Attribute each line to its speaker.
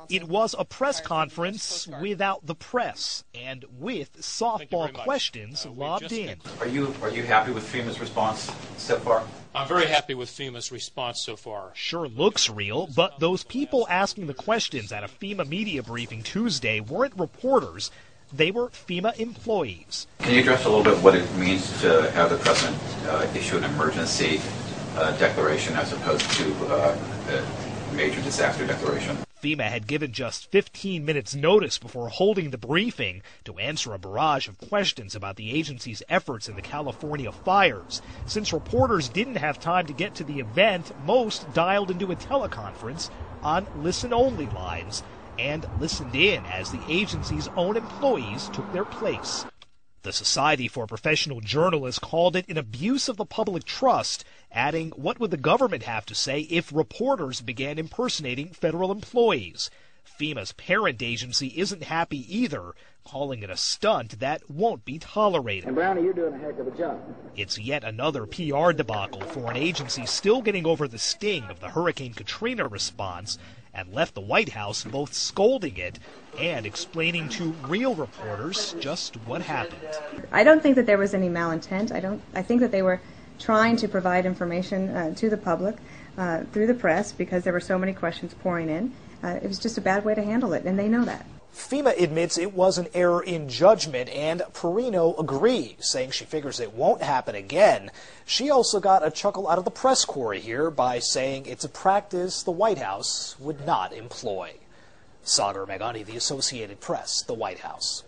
Speaker 1: It was a press conference without the press and with softball questions lobbed in.
Speaker 2: Are you happy with FEMA's response so far?
Speaker 3: I'm very happy with FEMA's response so far.
Speaker 1: Sure looks real, but those people asking the questions at a FEMA media briefing Tuesday weren't reporters. They were FEMA employees.
Speaker 2: Can you address a little bit what it means to have the president issue an emergency declaration as opposed to a major disaster declaration?
Speaker 1: FEMA had given just 15 minutes notice before holding the briefing to answer a barrage of questions about the agency's efforts in the California fires. Since reporters didn't have time to get to the event, most dialed into a teleconference on listen-only lines and listened in as the agency's own employees took their place. The Society for Professional Journalists called it an abuse of the public trust, adding, what would the government have to say if reporters began impersonating federal employees? FEMA's parent agency isn't happy either, calling it a stunt that won't be tolerated.
Speaker 4: And Brownie, you're doing a heck of a job.
Speaker 1: It's yet another PR debacle for an agency still getting over the sting of the Hurricane Katrina response, and left the White House both scolding it and explaining to real reporters just what happened.
Speaker 5: I don't think that there was any malintent. I think that they were trying to provide information to the public through the press because there were so many questions pouring in. It was just a bad way to handle it, and they know that.
Speaker 1: FEMA admits it was an error in judgment, and Perino agrees, saying she figures it won't happen again. She also got a chuckle out of the press corps here by saying it's a practice the White House would not employ. Sagar Meghani, The Associated Press, the White House.